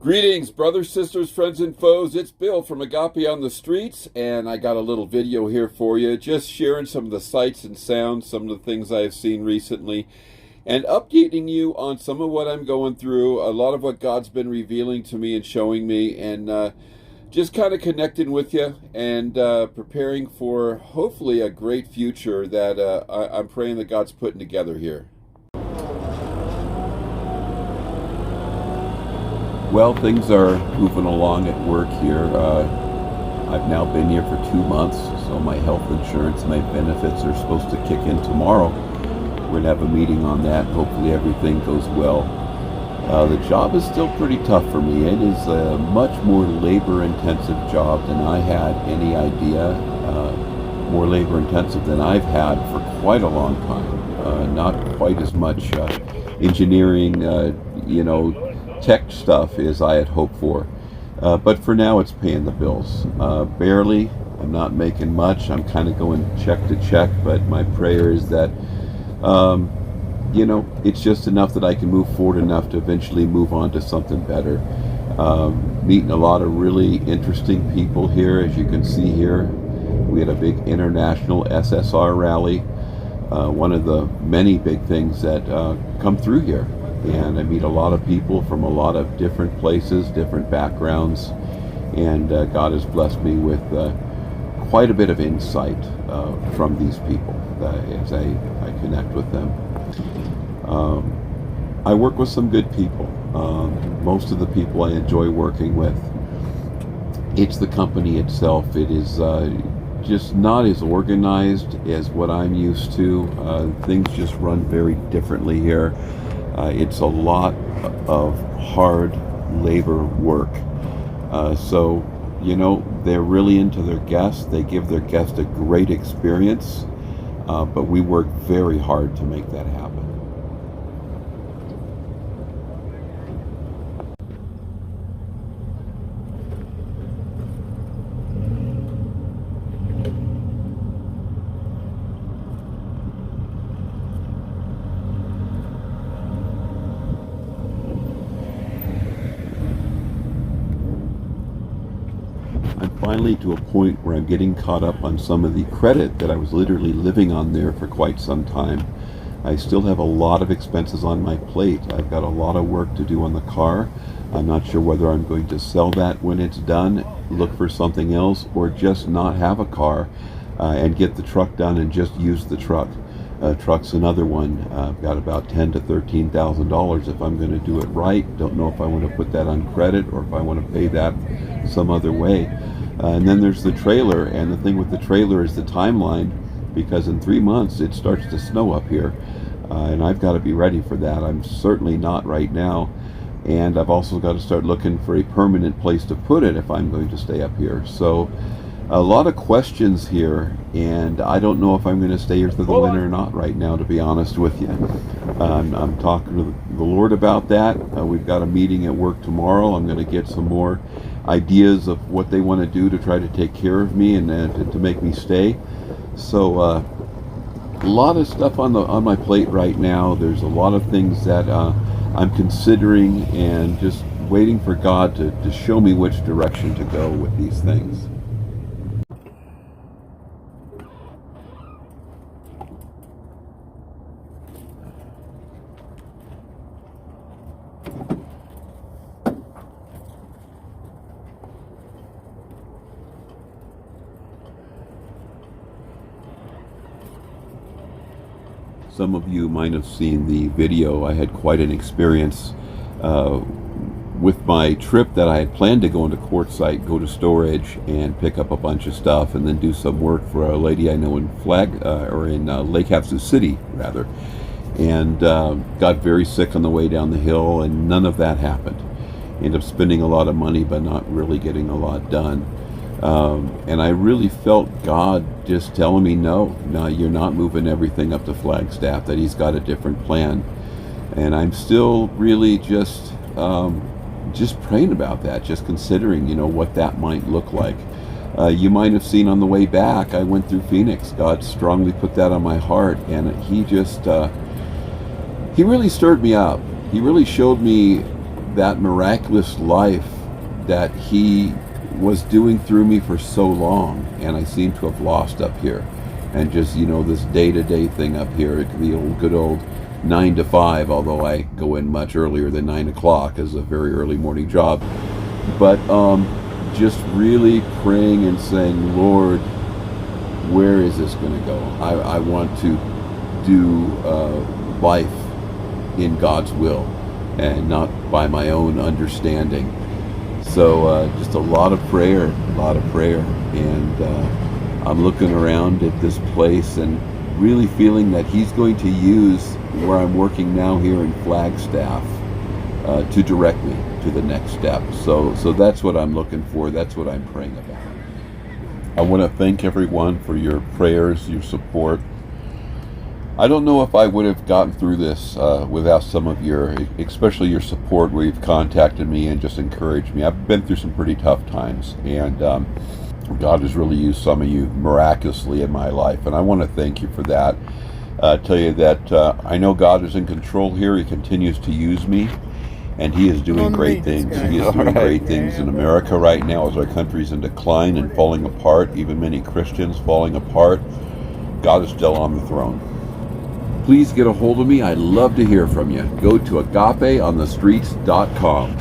Greetings, brothers, sisters, friends, and foes. It's Bill from Agape on the Streets, and I got a little video here for you, just sharing some of the sights and sounds, some of the things I've seen recently, and updating you on some of what I'm going through, a lot of what God's been revealing to me and showing me, and just kind of connecting with you and preparing for hopefully a great future that I'm praying that God's putting together here. Well, things are moving along at work here. I've now been here for 2 months, so my health insurance, my benefits are supposed to kick in tomorrow. We're going to have a meeting on that. Hopefully everything goes well. The job is still pretty tough for me. It is a much more labor-intensive job than I had any idea. More labor-intensive than I've had for quite a long time. Not quite as much engineering, tech stuff as I had hoped for. But for now, it's paying the bills. Barely. I'm not making much. I'm kind of going check to check, but my prayer is that, it's just enough that I can move forward enough to eventually move on to something better. Meeting a lot of really interesting people here, as you can see here. We had a big international SSR rally, one of the many big things that come through here. And I meet a lot of people from a lot of different places, different backgrounds, and God has blessed me with quite a bit of insight from these people as I connect with them. I work with some good people. Most of the people I enjoy working with. It's the company itself. It is just not as organized as what I'm used to. Things just run very differently here. It's a lot of hard labor work. So, they're really into their guests. They give their guests a great experience, but we work very hard to make that happen. I'm finally to a point where I'm getting caught up on some of the credit that I was literally living on there for quite some time. I still have a lot of expenses on my plate. I've got a lot of work to do on the car. I'm not sure whether I'm going to sell that when it's done, look for something else, or just not have a car and get the truck done and just use the truck. Truck's another one. I've got about $10,000 to $13,000 if I'm going to do it right. Don't know if I want to put that on credit or if I want to pay that some other way. And then there's the trailer, and the thing with the trailer is the timeline, because in 3 months it starts to snow up here, and I've got to be ready for that. I'm certainly not right now, and I've also got to start looking for a permanent place to put it if I'm going to stay up here. So a lot of questions here, and I don't know if I'm going to stay here through the winter or not right now, to be honest with you. I'm talking to the Lord about that. We've got a meeting at work tomorrow. I'm going to get some more ideas of what they want to do to try to take care of me and to make me stay. So a lot of stuff on my plate right now. There's a lot of things that I'm considering and just waiting for God to show me which direction to go with these things. Some of you might have seen the video. I had quite an experience with my trip that I had planned to go into Quartzsite, go to storage and pick up a bunch of stuff and then do some work for a lady I know in Lake Havasu City, rather. And got very sick on the way down the hill, and none of that happened. Ended up spending a lot of money but not really getting a lot done. And I really felt God just telling me, no, you're not moving everything up to Flagstaff, that He's got a different plan. And I'm still really just praying about that, just considering, what that might look like. You might have seen on the way back, I went through Phoenix. God strongly put that on my heart, and He just, He really stirred me up. He really showed me that miraculous life that he was doing through me for so long, and I seem to have lost up here. And just, this day-to-day thing up here, the good old 9 to 5, although I go in much earlier than 9 o'clock as a very early morning job. But just really praying and saying, Lord, where is this going to go? I want to do life in God's will and not by my own understanding. So just a lot of prayer. And I'm looking around at this place and really feeling that he's going to use where I'm working now here in Flagstaff to direct me to the next step. So that's what I'm looking for. That's what I'm praying about. I want to thank everyone for your prayers, your support. I don't know if I would have gotten through this without some of your, especially your support, where you've contacted me and just encouraged me. I've been through some pretty tough times, and God has really used some of you miraculously in my life, and I want to thank you for that. Tell you that I know God is in control here. He continues to use me, and he is doing great things. He is doing great things in America right now as our country's in decline and falling apart, even many Christians falling apart. God is still on the throne. Please get a hold of me. I'd love to hear from you. Go to agapeonthestreets.com.